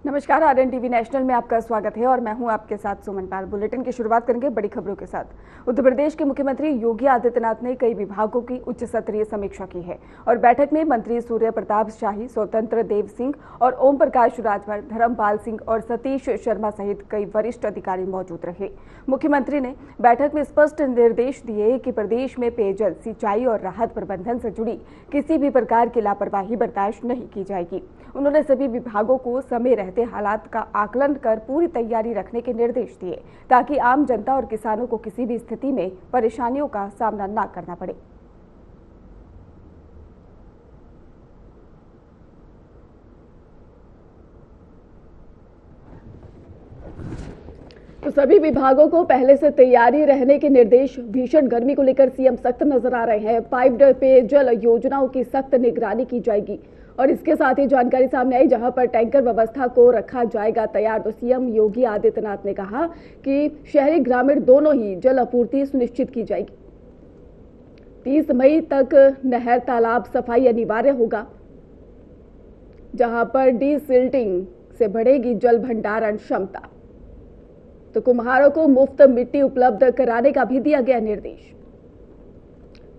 नमस्कार, RN TV national में आपका स्वागत है और मैं हूं आपके साथ सुमन पाल। बुलेटिन की शुरुआत करेंगे बड़ी खबरों के साथ। उत्तर प्रदेश के मुख्यमंत्री योगी आदित्यनाथ ने कई विभागों की उच्च स्तरीय समीक्षा की है और बैठक में मंत्री सूर्य प्रताप शाही, स्वतंत्र देव सिंह और ओम प्रकाश राजभर, धर्मपाल सिंह और सतीश शर्मा सहित कई वरिष्ठ अधिकारी मौजूद रहे। मुख्यमंत्री ने बैठक में स्पष्ट निर्देश दिए कि प्रदेश में पेयजल, सिंचाई और राहत प्रबंधन से जुड़ी किसी भी प्रकार की लापरवाही बर्दाश्त नहीं की जाएगी। उन्होंने सभी विभागों को समय रहते हालात का आकलन कर पूरी तैयारी रखने के निर्देश दिए ताकि आम जनता और किसानों को किसी भी स्थिति में परेशानियों का सामना न करना पड़े। तो सभी विभागों को पहले से तैयारी रहने के निर्देश। भीषण गर्मी को लेकर सीएम सख्त नजर आ रहे हैं। पाइप्ड पेयजल योजनाओं की सख्त निगरानी की जाएगी और इसके साथ ही जानकारी सामने आई जहां पर टैंकर व्यवस्था को रखा जाएगा तैयार। तो सीएम योगी आदित्यनाथ ने कहा कि शहरी ग्रामीण दोनों ही जल आपूर्ति सुनिश्चित की जाएगी। 30 मई तक नहर तालाब सफाई अनिवार्य होगा, जहां पर डीसिल्टिंग से बढ़ेगी जल भंडारण क्षमता। तो कुम्हारों को मुफ्त मिट्टी उपलब्ध कराने का भी दिया गया निर्देश।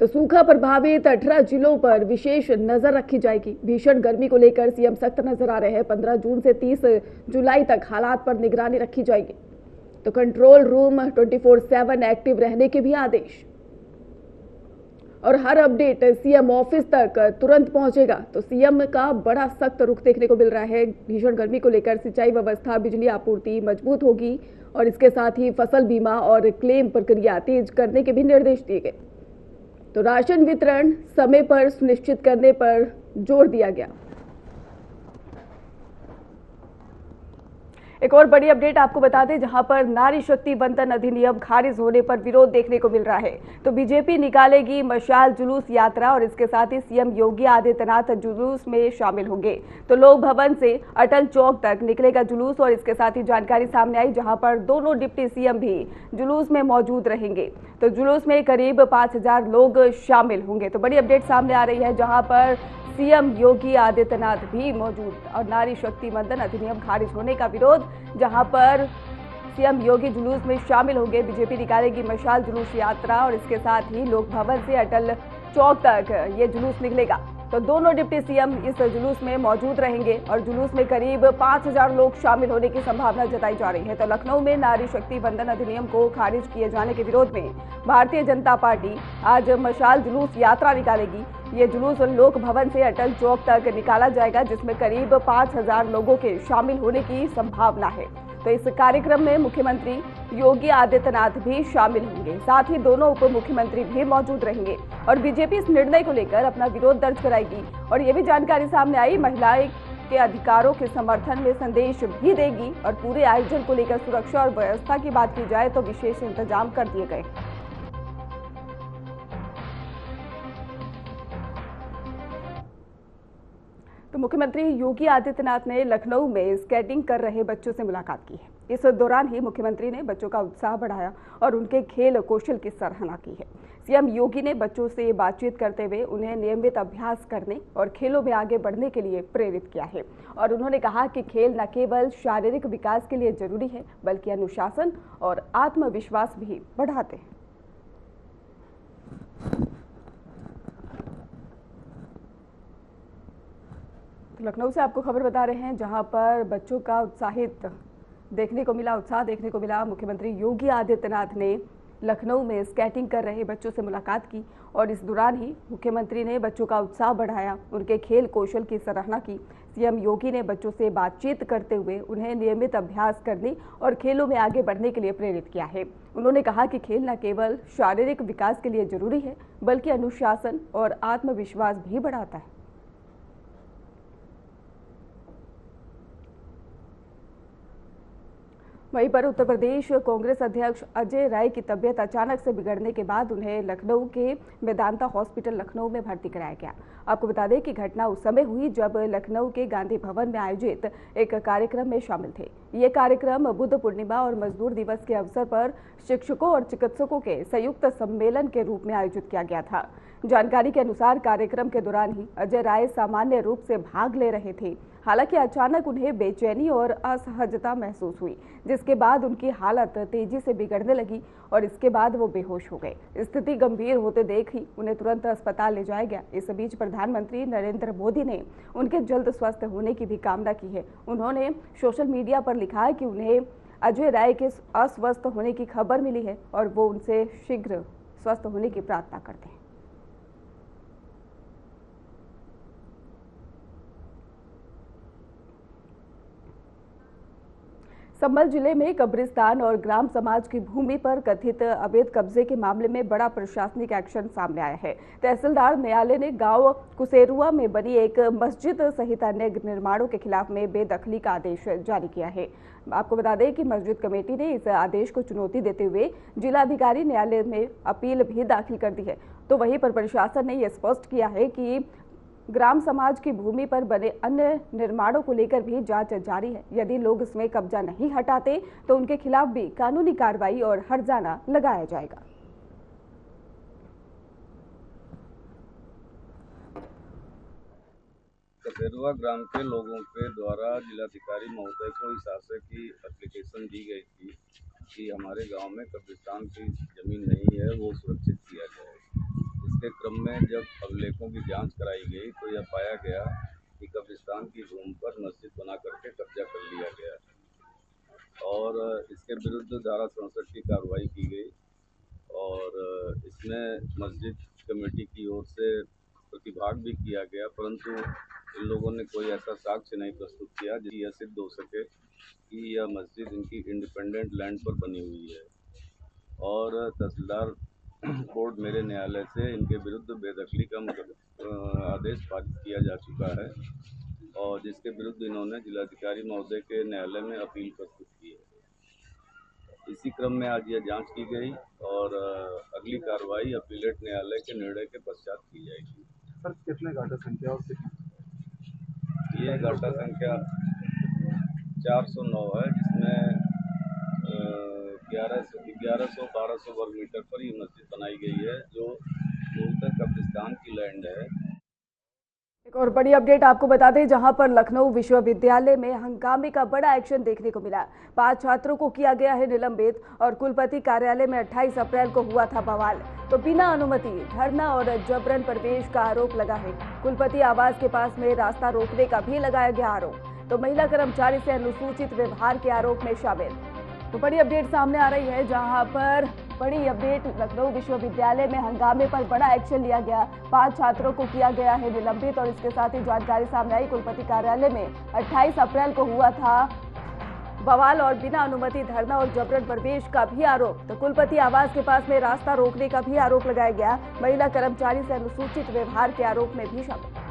तो सूखा प्रभावित 18 जिलों पर विशेष नजर रखी जाएगी। भीषण गर्मी को लेकर सीएम सख्त नजर आ रहे हैं। 15 जून से 30 जुलाई तक हालात पर निगरानी रखी जाएगी। तो कंट्रोल रूम 24/7 एक्टिव रहने के भी आदेश और हर अपडेट सीएम ऑफिस तक तुरंत पहुंचेगा। तो सीएम का बड़ा सख्त रुख देखने को मिल रहा है। भीषण गर्मी को लेकर सिंचाई व्यवस्था, बिजली आपूर्ति मजबूत होगी और इसके साथ ही फसल बीमा और क्लेम प्रक्रिया तेज करने के भी निर्देश दिए गए। तो राशन वितरण समय पर सुनिश्चित करने पर जोर दिया गया। एक और बड़ी अपडेट आपको बता दें, जहां पर नारी शक्ति वंदन अधिनियम खारिज होने पर विरोध देखने को मिल रहा है। तो बीजेपी निकालेगी मशाल जुलूस यात्रा और इसके साथ ही सीएम योगी आदित्यनाथ जुलूस में शामिल होंगे। तो लोक भवन से अटल चौक तक निकलेगा जुलूस और इसके साथ ही जानकारी सामने आई जहां पर दोनों डिप्टी सीएम भी जुलूस में मौजूद रहेंगे। तो जुलूस में करीब 5000 लोग शामिल होंगे। तो बड़ी अपडेट सामने आ रही है जहां पर सीएम योगी आदित्यनाथ भी मौजूद और नारी शक्ति वंदन अधिनियम खारिज होने का विरोध, जहां पर सीएम योगी जुलूस में शामिल होंगे। बीजेपी निकालेगी मशाल जुलूस यात्रा और इसके साथ ही लोक भवन से अटल चौक तक ये जुलूस निकलेगा। तो दोनों डिप्टी सीएम इस जुलूस में मौजूद रहेंगे और जुलूस में करीब 5000 लोग शामिल होने की संभावना जताई जा रही है। तो लखनऊ में नारी शक्ति वंदन अधिनियम को खारिज किए जाने के विरोध में भारतीय जनता पार्टी आज मशाल जुलूस यात्रा निकालेगी। ये जुलूस लोक भवन से अटल चौक तक निकाला जाएगा, जिसमें करीब 5000 लोगों के शामिल होने की संभावना है। तो इस कार्यक्रम में मुख्यमंत्री योगी आदित्यनाथ भी शामिल होंगे, साथ ही दोनों उप मुख्यमंत्री भी मौजूद रहेंगे और बीजेपी इस निर्णय को लेकर अपना विरोध दर्ज कराएगी। और ये भी जानकारी सामने आई, महिलाएं के अधिकारों के समर्थन में संदेश भी देगी और पूरे आयोजन को लेकर सुरक्षा और व्यवस्था की बात की जाए तो विशेष इंतजाम कर दिए गए। तो मुख्यमंत्री योगी आदित्यनाथ ने लखनऊ में स्केटिंग कर रहे बच्चों से मुलाकात की है। इस दौरान ही मुख्यमंत्री ने बच्चों का उत्साह बढ़ाया और उनके खेल कौशल की सराहना की है। सीएम योगी ने बच्चों से बातचीत करते हुए उन्हें नियमित अभ्यास करने और खेलों में आगे बढ़ने के लिए प्रेरित किया है और उन्होंने कहा कि खेल न केवल शारीरिक विकास के लिए जरूरी है बल्कि अनुशासन और आत्मविश्वास भी बढ़ाते हैं। लखनऊ से आपको खबर बता रहे हैं जहां पर बच्चों का उत्साह देखने को मिला। मुख्यमंत्री योगी आदित्यनाथ ने लखनऊ में स्केटिंग कर रहे बच्चों से मुलाकात की और इस दौरान ही मुख्यमंत्री ने बच्चों का उत्साह बढ़ाया, उनके खेल कौशल की सराहना की। सीएम योगी ने बच्चों से बातचीत करते हुए उन्हें नियमित अभ्यास करने और खेलों में आगे बढ़ने के लिए प्रेरित किया है। उन्होंने कहा कि खेल न केवल शारीरिक विकास के लिए जरूरी है बल्कि अनुशासन और आत्मविश्वास भी बढ़ाता है। वहीं पर उत्तर प्रदेश कांग्रेस अध्यक्ष अजय राय की तबीयत अचानक से बिगड़ने के बाद उन्हें लखनऊ के मेदांता हॉस्पिटल लखनऊ में भर्ती कराया गया। आपको बता दें कि घटना उस समय हुई जब लखनऊ के गांधी भवन में आयोजित एक कार्यक्रम में शामिल थे। ये कार्यक्रम बुद्ध पूर्णिमा और मजदूर दिवस के अवसर पर शिक्षकों और चिकित्सकों के संयुक्त सम्मेलन के रूप में आयोजित किया गया था। जानकारी के अनुसार कार्यक्रम के दौरान ही अजय राय सामान्य रूप से भाग ले रहे थे। हालांकि अचानक उन्हें बेचैनी और असहजता महसूस हुई, जिसके बाद उनकी हालत तेजी से बिगड़ने लगी और इसके बाद वो बेहोश हो गए। स्थिति गंभीर होते देख ही उन्हें तुरंत अस्पताल ले जाया गया। इस बीच प्रधानमंत्री नरेंद्र मोदी ने उनके जल्द स्वस्थ होने की भी कामना की है। उन्होंने सोशल मीडिया पर लिखा है कि उन्हें अजय राय के अस्वस्थ होने की खबर मिली है और वो उनसे शीघ्र स्वस्थ होने की प्रार्थना करते हैं। संभल जिले में कब्रिस्तान और ग्राम समाज की भूमि पर कथित अवैध कब्जे के मामले में बड़ा प्रशासनिक एक्शन सामने आया है। तहसीलदार न्यायालय ने गांव कुसेरुआ में बनी एक मस्जिद सहित अन्य निर्माणों के खिलाफ में बेदखली का आदेश जारी किया है। आपको बता दें कि मस्जिद कमेटी ने इस आदेश को चुनौती देते हुए जिलाधिकारी न्यायालय में अपील भी दाखिल कर दी है। तो वहीं पर प्रशासन ने यह स्पष्ट किया है कि ग्राम समाज की भूमि पर बने अन्य निर्माणों को लेकर भी जांच जारी है। यदि लोग इसमें कब्जा नहीं हटाते तो उनके खिलाफ भी कानूनी कार्रवाई और हर्जाना लगाया जाएगा। कसेरुआ ग्राम के लोगों के द्वारा जिलाधिकारी महोदय को इस आशय की एप्लीकेशन दी गई थी कि हमारे गांव में कब्रिस्तान की जमीन नहीं है, वो सुरक्षित किया जाए। इसके क्रम में जब अभिलेखों की जांच कराई गई तो यह पाया गया कि कब्रिस्तान की भूमि पर मस्जिद बना करके कब्जा कर लिया गया और इसके विरुद्ध धारा 67 की कार्रवाई की गई और इसमें मस्जिद कमेटी की ओर से प्रतिभाग भी किया गया, परंतु इन लोगों ने कोई ऐसा साक्ष्य नहीं प्रस्तुत किया जिससे यह सिद्ध हो सके कि यह मस्जिद इनकी इंडिपेंडेंट लैंड पर बनी हुई है। और तहसीलदार कोर्ट मेरे न्यायालय से इनके विरुद्ध बेदखली का आदेश पारित किया जा चुका है और जिसके विरुद्ध इन्होंने जिलाधिकारी महोदय के न्यायालय में अपील प्रस्तुत की है। इसी क्रम में आज यह जांच की गई और अगली कार्रवाई अपीलेट न्यायालय के निर्णय के पश्चात की जाएगी। सर, कितने गाटा संख्या और ये गाटा संख्या 409 है, जिसमें 1100-1200 वर्ग मीटर पर ये मस्जिद बनाई गई है जो मूलतः कब्रिस्तान की लैंड है। एक और बड़ी अपडेट आपको बता दें, जहां पर लखनऊ विश्वविद्यालय में हंगामे का बड़ा एक्शन देखने को मिला। 5 छात्रों को किया गया है निलंबित और कुलपति कार्यालय में 28 अप्रैल को हुआ था बवाल। तो बिना अनुमति धरना और जबरन प्रवेश का आरोप लगा है। कुलपति आवास के पास में रास्ता रोकने का भी लगाया गया आरोप। तो महिला कर्मचारी से अनुसूचित व्यवहार के आरोप में शामिल। तो बड़ी अपडेट सामने आ रही है, जहां पर बड़ी अपडेट लखनऊ विश्वविद्यालय में हंगामे पर बड़ा एक्शन लिया गया। 5 छात्रों को किया गया है निलंबित और इसके साथ ही जानकारी सामने आई कुलपति कार्यालय में 28 अप्रैल को हुआ था बवाल और बिना अनुमति धरना और जबरन प्रवेश का भी आरोप। तो कुलपति आवास के पास में रास्ता रोकने का भी आरोप लगाया गया। महिला कर्मचारी से अनुसूचित व्यवहार के आरोप में भी शामिल।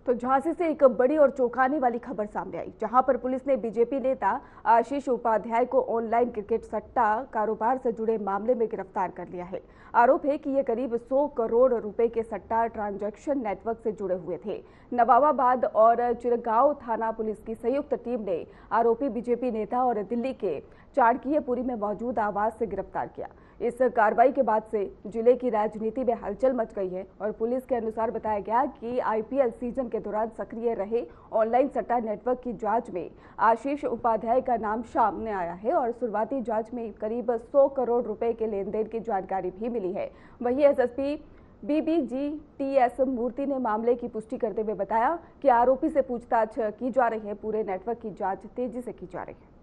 तो झांसी से एक बड़ी और चौंकाने वाली खबर सामने आई, जहां पर पुलिस ने बीजेपी नेता आशीष उपाध्याय को ऑनलाइन क्रिकेट सट्टा कारोबार से जुड़े मामले में गिरफ्तार कर लिया है। आरोप है कि ये करीब 100 करोड़ रुपए के सट्टा ट्रांजैक्शन नेटवर्क से जुड़े हुए थे। नवाबाबाद और चिरगांव थाना पुलिस की संयुक्त टीम ने आरोपी बीजेपी नेता और दिल्ली के चाणक्यपुरी में मौजूद आवास से गिरफ्तार किया। इस कार्रवाई के बाद से जिले की राजनीति में हलचल मच गई है और पुलिस के अनुसार बताया गया कि आईपीएल सीजन के दौरान सक्रिय रहे ऑनलाइन सट्टा नेटवर्क की जांच में आशीष उपाध्याय का नाम सामने आया है और शुरुआती जांच में करीब 100 करोड़ रुपए के लेन देन की जानकारी भी मिली है। वहीं एसएसपी BBGTS मूर्ति ने मामले की पुष्टि करते हुए बताया कि आरोपी से पूछताछ की जा रही है। पूरे नेटवर्क की जांच तेजी से की जा रही है।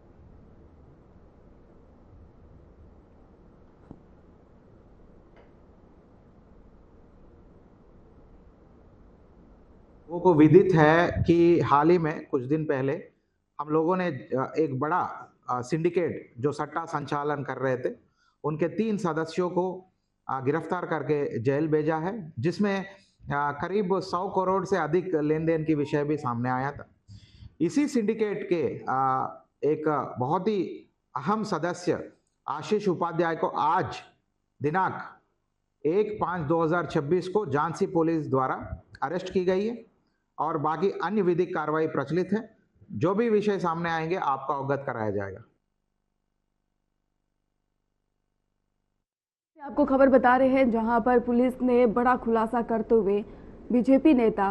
लोगों को विदित है कि हाल ही में कुछ दिन पहले हम लोगों ने एक बड़ा सिंडिकेट जो सट्टा संचालन कर रहे थे उनके 3 सदस्यों को गिरफ्तार करके जेल भेजा है, जिसमें करीब 100 करोड़ से अधिक लेन देन की विषय भी सामने आया था। इसी सिंडिकेट के एक बहुत ही अहम सदस्य आशीष उपाध्याय को आज दिनांक 1/5/2026 को झांसी पुलिस द्वारा अरेस्ट की गई है और बाकी अन्य विधिक कार्रवाई प्रचलित है। जो भी विषय सामने आएंगे आपको अवगत कराया जाएगा। आपको खबर बता रहे हैं जहां पर पुलिस ने बड़ा खुलासा करते हुए बीजेपी नेता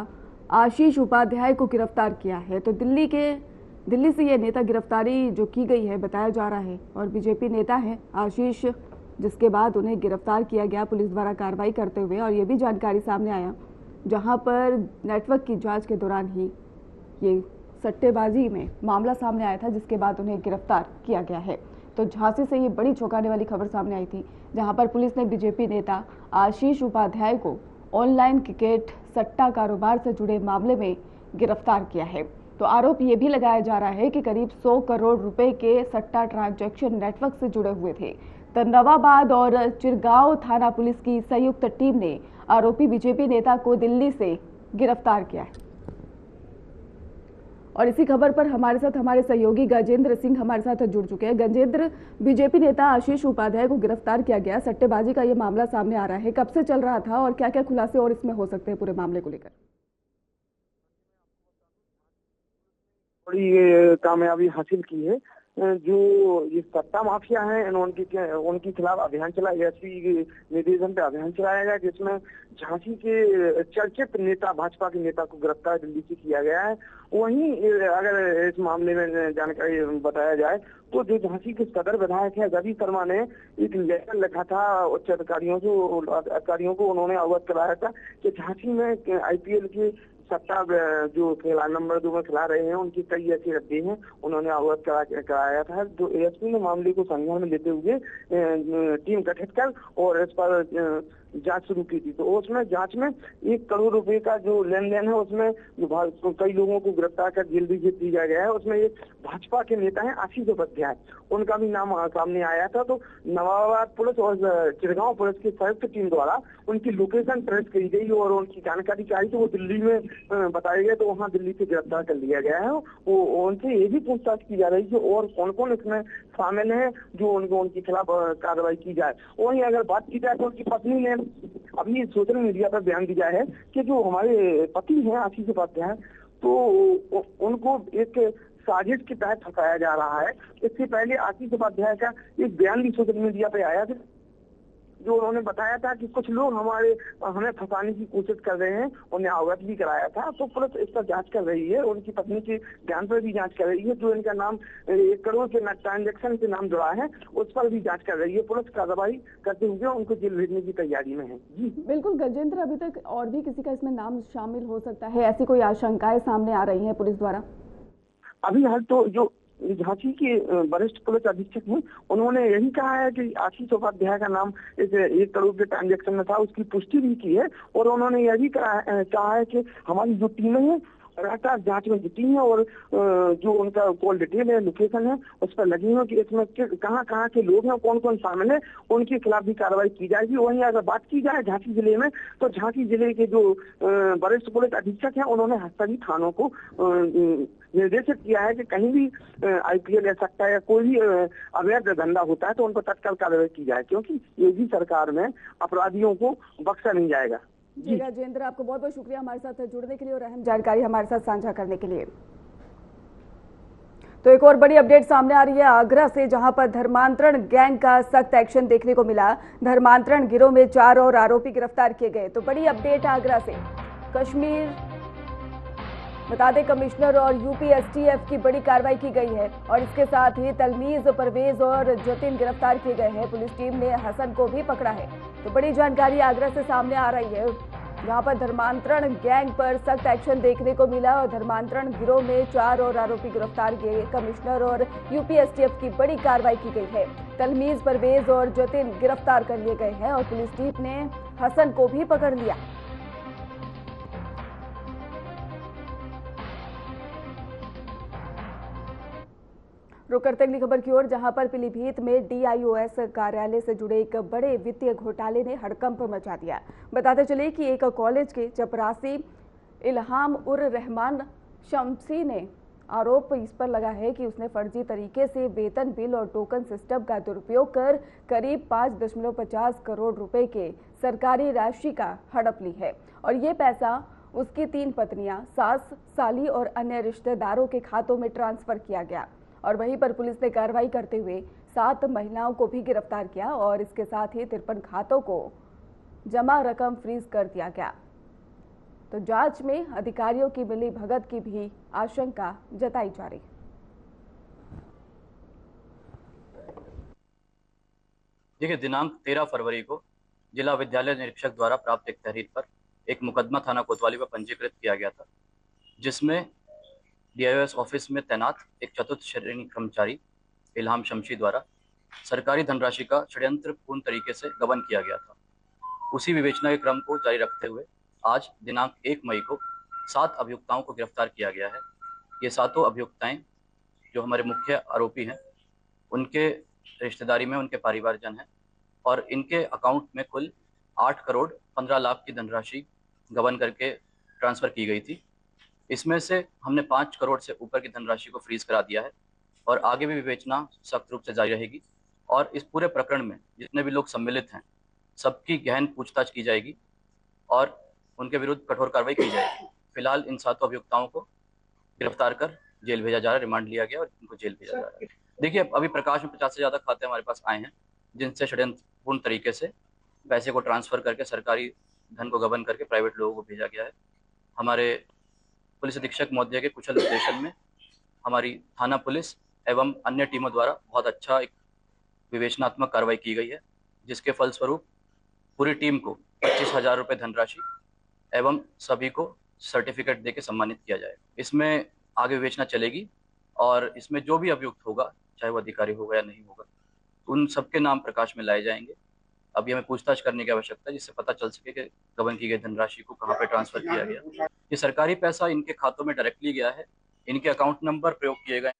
आशीष उपाध्याय को गिरफ्तार किया है। तो दिल्ली से ये नेता गिरफ्तारी जो की गई है बताया जा रहा है और बीजेपी नेता है आशीष, जिसके बाद उन्हें गिरफ्तार किया गया पुलिस द्वारा कार्रवाई करते हुए। और ये भी जानकारी सामने आया जहां पर नेटवर्क की जांच के दौरान ही ये सट्टेबाजी में मामला सामने आया था, जिसके बाद उन्हें गिरफ्तार किया गया है। तो झांसी से ये बड़ी चौंकाने वाली खबर सामने आई थी जहां पर पुलिस ने बीजेपी नेता आशीष उपाध्याय को ऑनलाइन क्रिकेट सट्टा कारोबार से जुड़े मामले में गिरफ्तार किया है। तो आरोप ये भी लगाया जा रहा है कि करीब 100 करोड़ रुपए के सट्टा ट्रांजैक्शन नेटवर्क से जुड़े हुए थे। तो नवाबाद और चिरगांव थाना पुलिस की संयुक्त टीम ने आरोपी बीजेपी नेता को दिल्ली से गिरफ्तार किया है। और इसी खबर पर हमारे साथ हमारे सहयोगी गजेंद्र सिंह हमारे साथ जुड़ चुके हैं। गजेंद्र, बीजेपी नेता आशीष उपाध्याय को गिरफ्तार किया गया, सट्टेबाजी का ये मामला सामने आ रहा है, कब से चल रहा था और क्या क्या खुलासे और इसमें हो सकते हैं पूरे मामले को लेकर? बड़ी कामयाबी हासिल की है। जो ये सट्टा माफिया है उनके खिलाफ अभियान चला, एसपी निर्देशन पे अभियान चलाया गया, जिसमें झांसी के चर्चित नेता भाजपा के नेता को गिरफ्तार दिल्ली से किया गया है। वहीं अगर इस मामले में जानकारी बताया जाए तो जो झांसी के सदर विधायक है रवि शर्मा ने एक लेटर लिखा था उच्च अधिकारियों को उन्होंने अवगत कराया था कि झांसी में IPL के सट्टा जो खिला नंबर 2 में खिला रहे हैं उनकी कई ऐसे रद्दे हैं, उन्होंने अवगत कराया था। तो ASP ने मामले को संज्ञान में लेते हुए टीम गठित कर और इस पर जांच शुरू की थी। तो उसमें जांच में 1 करोड़ रुपए का जो लेन देन है उसमें कई लोगों को गिरफ्तार कर जेल भी दिया गया है। उसमें एक भाजपा के नेता है आशीष उपाध्याय, उनका भी नाम सामने आया था। तो नवाबाद पुलिस और चिरगांव पुलिस की संयुक्त टीम द्वारा उनकी लोकेशन ट्रेस की गई और उनकी जानकारी चाहिए तो वो दिल्ली में बताए गए, तो वहाँ दिल्ली से गिरफ्तार कर लिया गया है। वो उनसे ये भी पूछताछ की जा रही है और कौन कौन इसमें शामिल है जो उनके खिलाफ कार्रवाई की जाए। वहीं अगर बात की जाए तो उनकी पत्नी ने अभी सोशल मीडिया पर बयान दिया है कि जो हमारे पति हैं आशीष उपाध्याय, तो उनको एक साजिश के तहत फंसाया जा रहा है। इससे पहले आशीष उपाध्याय का एक बयान भी सोशल मीडिया पे आया था जो उन्होंने बताया था कि कुछ लोग हमें फंसाने की कोशिश कर रहे हैं, उन्हें अवगत भी कराया था। तो पुलिस इस पर जांच कर रही है, उनकी पत्नी के बयान पर भी जांच कर रही है। जो इनका नाम 1 करोड़ के ट्रांजेक्शन से नाम जुड़ा है उस पर भी जांच कर रही है। पुलिस कार्रवाई करते हुए उनको जेल भेजने की तैयारी में है। जी बिल्कुल गजेंद्र, अभी तक और भी किसी का इसमें नाम शामिल हो सकता है, ऐसी कोई आशंकाएं सामने आ रही है पुलिस द्वारा? अभी हाल तो जो झांसी के वरिष्ठ पुलिस अधीक्षक हैं उन्होंने यही कहा है कि आशीष उपाध्याय का नाम इस 1 करोड़ के ट्रांजेक्शन में था, उसकी पुष्टि भी की है। और उन्होंने यह भी कहा है कि हमारी जो टीमें हैं लगातार जांच में जुटी है और जो उनका कॉल डिटेल है, लोकेशन है, उस पर लगी है कि इसमें कहाँ के लोग हैं, कौन कौन शामिल है, उनके खिलाफ भी कार्रवाई की जाएगी। वहीं अगर बात की जाए झांसी जिले में तो झांसी जिले के जो वरिष्ठ पुलिस अधीक्षक हैं उन्होंने सभी थानों को निर्देशित किया है कि कहीं भी IPL या सट्टा या कोई भी अवैध धंधा होता है तो उन पर तत्काल कार्रवाई की जाए, क्योंकि योगी सरकार में अपराधियों को बख्शा नहीं जाएगा। जी राजेंद्र, आपको बहुत बहुत शुक्रिया हमारे साथ जुड़ने के लिए और अहम जानकारी हमारे साथ साझा करने के लिए। तो एक और बड़ी अपडेट सामने आ रही है आगरा से, जहां पर धर्मांतरण गैंग का सख्त एक्शन देखने को मिला। धर्मांतरण गिरोह में 4 और आरोपी गिरफ्तार किए गए। तो बड़ी अपडेट आगरा से, कश्मीर बता दें कमिश्नर और UP STF की बड़ी कार्रवाई की गई है और इसके साथ ही तलमीज, परवेज और जतिन गिरफ्तार किए गए हैं। पुलिस टीम ने हसन को भी पकड़ा है। तो बड़ी जानकारी आगरा से सामने आ रही है जहां पर धर्मांतरण गैंग पर सख्त एक्शन देखने को मिला और धर्मांतरण गिरोह में 4 और आरोपी गिरफ्तार किए। कमिश्नर और UP STF की बड़ी कार्रवाई की गई है। तलमीज, परवेज और जतिन गिरफ्तार कर लिए गए हैं और पुलिस टीम ने हसन को भी पकड़ लिया। रुक करते अगली खबर की ओर, जहां पर पीलीभीत में DIOS कार्यालय से जुड़े एक बड़े वित्तीय घोटाले ने हड़कंप मचा दिया। बताते चले कि एक कॉलेज के चपरासी इल्हाम उर रहमान शम्सी ने आरोप इस पर लगा है कि उसने फर्जी तरीके से वेतन बिल और टोकन सिस्टम का दुरुपयोग कर करीब 5.50 करोड़ रुपए के सरकारी राशि का हड़प ली है और ये पैसा उसकी 3 पत्नियां, सास, साली और अन्य रिश्तेदारों के खातों में ट्रांसफर किया गया। और वहीं पर पुलिस ने कार्रवाई करते हुए 7 महिलाओं को भी गिरफ्तार किया और इसके साथ ही 53 खातों को जमा रकम फ्रीज कर दिया गया। तो जांच में अधिकारियों की मिली भगत की भी आशंका जताई जा रही है। देखिए, दिनांक 13 फरवरी को जिला विद्यालय निरीक्षक द्वारा प्राप्त एक तहरीर पर एक मुकदमा थाना कोतवाली पर पंजीकृत किया गया था, जिसमें डीआईओएस ऑफिस में तैनात एक चतुर्थ श्रेणी कर्मचारी इल्हाम शमशी द्वारा सरकारी धनराशि का षड्यंत्रपूर्ण तरीके से गबन किया गया था। उसी विवेचना के क्रम को जारी रखते हुए आज दिनांक 1 मई को 7 अभियुक्ताओं को गिरफ्तार किया गया है। ये सातों अभियुक्ताएं जो हमारे मुख्य आरोपी हैं, उनके रिश्तेदारी में उनके परिवारजन हैं और इनके अकाउंट में कुल 8 करोड़ 15 लाख की धनराशि गबन करके ट्रांसफ़र की गई थी। इसमें से हमने 5 करोड़ से ऊपर की धनराशि को फ्रीज करा दिया है और आगे भी विवेचना सख्त रूप से जारी रहेगी और इस पूरे प्रकरण में जितने भी लोग सम्मिलित हैं सबकी गहन पूछताछ की जाएगी और उनके विरुद्ध कठोर कार्रवाई की जाएगी। फिलहाल इन सातों अभियुक्ताओं को गिरफ्तार कर जेल भेजा जा रहा है, रिमांड लिया गया और इनको जेल भेजा जा रहा है। देखिए, अभी प्रकाश में 50 से ज़्यादा खाते हमारे पास आए हैं जिनसे षड्यंत्रपूर्ण तरीके से पैसे को ट्रांसफ़र करके सरकारी धन को गबन करके प्राइवेट लोगों को भेजा गया है। हमारे पुलिस अधीक्षक महोदय के कुशल निर्देशन में हमारी थाना पुलिस एवं अन्य टीमों द्वारा बहुत अच्छा एक विवेचनात्मक कार्रवाई की गई है, जिसके फलस्वरूप पूरी टीम को 25,000 रुपये धनराशि एवं सभी को सर्टिफिकेट देके सम्मानित किया जाएगा। इसमें आगे विवेचना चलेगी और इसमें जो भी अभियुक्त होगा, चाहे वो अधिकारी होगा या नहीं होगा, उन सबके नाम प्रकाश में लाए जाएंगे। अभी हमें पूछताछ करने की आवश्यकता है जिससे पता चल सके कि गबन की गई धनराशि को कहाँ पे ट्रांसफर किया गया। ये सरकारी पैसा इनके खातों में डायरेक्टली गया है, इनके अकाउंट नंबर प्रयोग किए गए।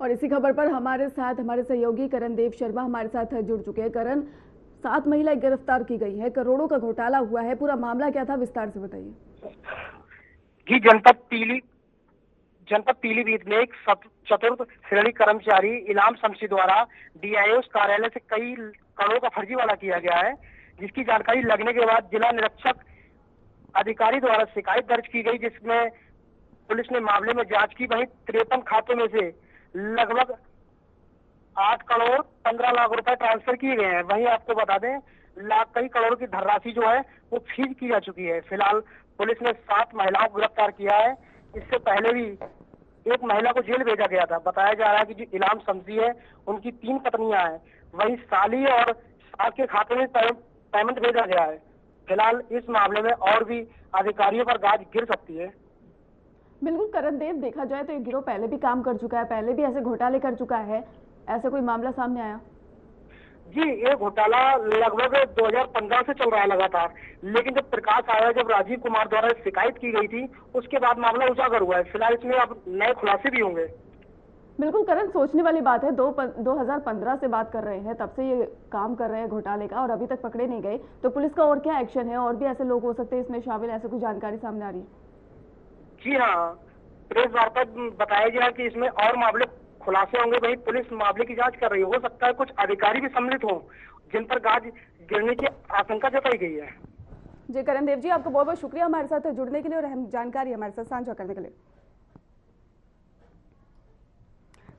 और इसी खबर पर हमारे साथ हमारे सहयोगी करण देव शर्मा हमारे साथ जुड़ चुके हैं। करण, 7 महिलाएं गिरफ्तार की गई है, करोड़ों का घोटाला हुआ है, पूरा मामला क्या था, विस्तार से बताइए। जी, जनपद पीलीभीत में एक चतुर्थ श्रेणी कर्मचारी इल्हाम शमशी द्वारा डीआईओएस कार्यालय से कई करोड़ों का फर्जीवाड़ा किया गया है, जिसकी जानकारी लगने के बाद जिला निरीक्षक अधिकारी द्वारा शिकायत दर्ज की गई, जिसमें पुलिस ने मामले में जांच की। वहीं 53 खातों में से लगभग 8 करोड़ 15 लाख रुपए ट्रांसफर किए गए हैं। वहीं आपको बता दें, कई करोड़ की धनराशि जो है वो फ्रीज की जा चुकी है। फिलहाल पुलिस ने 7 महिलाओं को गिरफ्तार किया है। इससे पहले भी एक महिला को जेल भेजा गया था। बताया जा रहा है कि जो इल्हाम शमशी है, उनकी 3 पत्नियां हैं। वहीं साली और सास के खाते में पेमेंट भेजा गया है। फिलहाल इस मामले में और भी अधिकारियों पर गाज गिर सकती है। बिल्कुल करण देव, देखा जाए तो ये गिरोह पहले भी काम कर चुका है, पहले भी ऐसे घोटाले कर चुका है, ऐसा कोई मामला सामने आया? जी, ये घोटाला लगभग 2015 से चल रहा है लगातार, लेकिन जब प्रकाश आया, जब राजीव कुमार द्वारा शिकायत की गई थी, उसके बाद मामला उजागर हुआ है। फिलहाल इसमें अब नए खुलासे भी होंगे। बिल्कुल करण, सोचने वाली बात है, 2015 से बात कर रहे हैं, तब से ये काम कर रहे हैं घोटाले का और अभी तक पकड़े नहीं गए, तो पुलिस का और क्या एक्शन है? और भी ऐसे लोग हो सकते हैं इसमें शामिल, ऐसे कोई जानकारी सामने आ रही है? जी हाँ, प्रेस वार्ता बताया गया कि इसमें और मामले खुलासे होंगे। वही पुलिस मामले की जांच कर रही है। हो सकता है कुछ अधिकारी भी सम्मिलित हों जिन पर गाज गिरने की आशंका जताई गई है। जी करण देव जी, आपका बहुत बहुत शुक्रिया हमारे साथ जुड़ने के लिए और अहम जानकारी हमारे साथ साझा करने के लिए।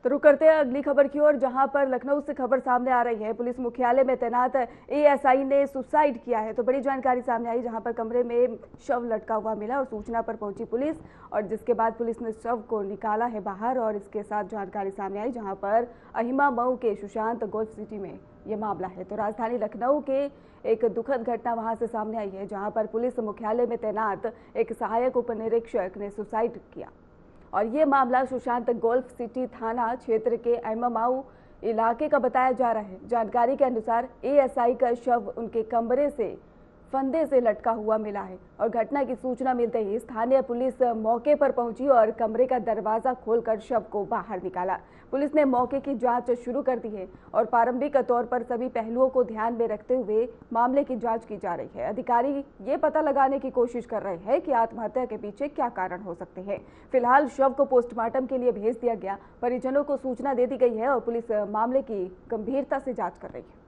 तो रुक करते हैं अगली खबर की ओर, जहां पर लखनऊ से खबर सामने आ रही है। पुलिस मुख्यालय में तैनात एएसआई ने सुसाइड किया है। तो बड़ी जानकारी सामने आई, जहां पर कमरे में शव लटका हुआ मिला और सूचना पर पहुंची पुलिस और जिसके बाद पुलिस ने शव को निकाला है बाहर। और इसके साथ जानकारी सामने आई जहां पर अहिमा मऊ के सुशांत गोल्फ सिटी में ये मामला है। तो राजधानी लखनऊ के एक दुखद घटना वहां से सामने आई है, जहां पर पुलिस मुख्यालय में तैनात एक सहायक उप निरीक्षक ने सुसाइड किया और ये मामला सुशांत गोल्फ सिटी थाना क्षेत्र के अहिमामाऊ इलाके का बताया जा रहा है। जानकारी के अनुसार एएसआई का शव उनके कमरे से फंदे से लटका हुआ मिला है और घटना की सूचना मिलते ही स्थानीय पुलिस मौके पर पहुंची और कमरे का दरवाजा खोलकर शव को बाहर निकाला। पुलिस ने मौके की जांच शुरू कर दी है और प्रारंभिक तौर पर सभी पहलुओं को ध्यान में रखते हुए मामले की जांच की जा रही है। अधिकारी ये पता लगाने की कोशिश कर रहे हैं कि आत्महत्या के पीछे क्या कारण हो सकते हैं। फिलहाल शव को पोस्टमार्टम के लिए भेज दिया गया, परिजनों को सूचना दे दी गई है और पुलिस मामले की गंभीरता से जाँच कर रही है।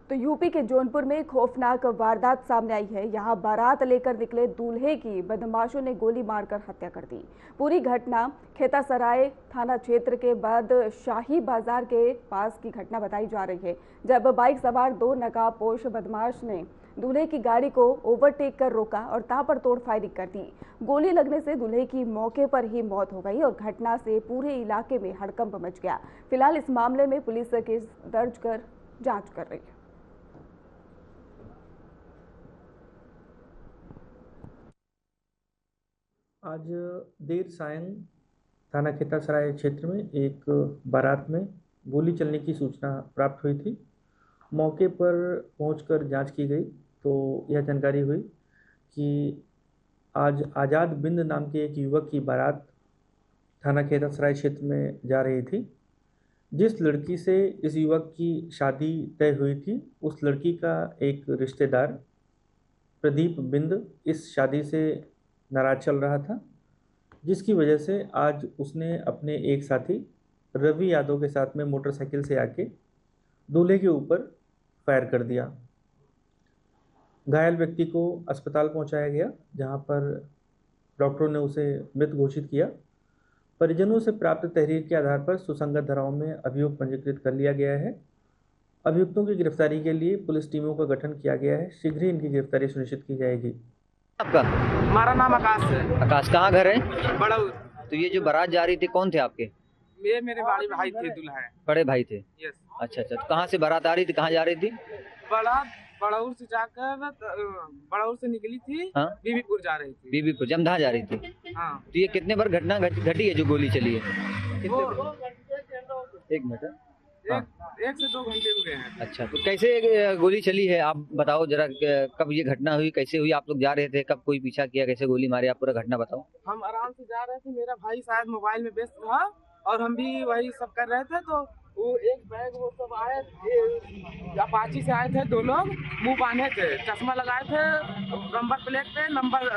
तो यूपी के जौनपुर में खौफनाक वारदात सामने आई है। यहां बारात लेकर निकले दूल्हे की बदमाशों ने गोली मारकर हत्या कर दी। पूरी घटना खेतासराय थाना क्षेत्र के बाद शाही बाजार के पास की घटना बताई जा रही है, जब बाइक सवार 2 नकाबपोश बदमाश ने दूल्हे की गाड़ी को ओवरटेक कर रोका और ताबड़तोड़ फायरिंग कर दी। गोली लगने से दूल्हे की मौके पर ही मौत हो गई और घटना से पूरे इलाके में हड़कंप मच गया। फिलहाल इस मामले में पुलिस केस दर्ज कर जांच कर रही है। आज देर सायं थाना खेतासराय क्षेत्र में एक बारात में गोली चलने की सूचना प्राप्त हुई थी। मौके पर पहुंचकर जांच की गई तो यह जानकारी हुई कि आज आज़ाद बिंद नाम के एक युवक की बारात थाना खेतासराय क्षेत्र में जा रही थी। जिस लड़की से इस युवक की शादी तय हुई थी, उस लड़की का एक रिश्तेदार प्रदीप बिंद इस शादी से नाराज चल रहा था, जिसकी वजह से आज उसने अपने एक साथी रवि यादव के साथ में मोटरसाइकिल से आके दूल्हे के ऊपर फायर कर दिया। घायल व्यक्ति को अस्पताल पहुंचाया गया, जहां पर डॉक्टरों ने उसे मृत घोषित किया। परिजनों से प्राप्त तहरीर के आधार पर सुसंगत धाराओं में अभियोग पंजीकृत कर लिया गया है। अभियुक्तों की गिरफ्तारी के लिए पुलिस टीमों का गठन किया गया है। शीघ्र ही इनकी गिरफ्तारी सुनिश्चित की जाएगी। आपका? हमारा नाम आकाश है। आकाश, कहाँ घर है? बड़ाउर। तो ये जो बारात जा रही थी, कौन थे आपके? ये मेरे बड़े भाई थे, दूल्हा है। बड़े भाई थे? यस। अच्छा। तो कहाँ से बारात आ रही थी, कहाँ जा रही थी? बड़ाउर से जाकर बड़ाउर से निकली थी। हाँ? बीबीपुर जा रही थी। बीबीपुर जमधा जा रही थी। हाँ। तो ये कितने बार घटना घटी है जो गोली चली है? एक मिनट। हाँ। 1 से 2 घंटे हुए हैं। अच्छा, तो कैसे गोली चली है आप बताओ जरा, कब ये घटना हुई, कैसे हुई? आप लोग जा रहे थे, कब कोई पीछा किया, कैसे गोली मारी, आप पूरा घटना बताओ। हम आराम से जा रहे थे, मेरा भाई शायद मोबाइल में व्यस्त था और हम भी वही सब कर रहे थे। तो वो एक बैग वो सब आए, अपाची से आए थे 2 लोग, मुंह बांधे थे, चश्मा लगाए थे, नंबर प्लेट पे नंबर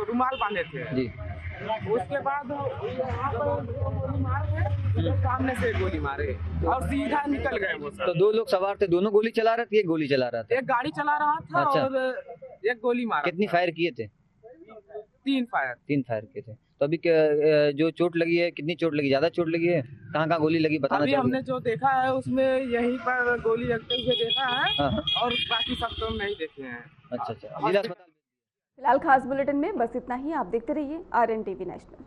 रुमाल बांधे थे जी। उसके बाद यहाँ पर गोली मारे, सामने से गोली मारे और सीधा निकल गए वो सब। तो 2 लोग सवार थे, दोनों गोली चला रहे थे, एक गोली चला रहा था? एक गाड़ी चला रहा था। अच्छा। और एक गोली मारा। कितनी फायर किए थे? 3 फायर। 3 फायर किए थे। तो अभी जो चोट लगी है, कितनी चोट लगी, ज्यादा चोट लगी है? कहाँ गोली लगी बताना अभी चाहिए। हमने जो देखा है उसमें यहीं पर गोली लगते हुए देखा है। हाँ। और बाकी सब तो नहीं देखे हैं। अच्छा। जिला अस्पताल। फिलहाल खास बुलेटिन में बस इतना ही। आप देखते रहिए RN TV नेशनल।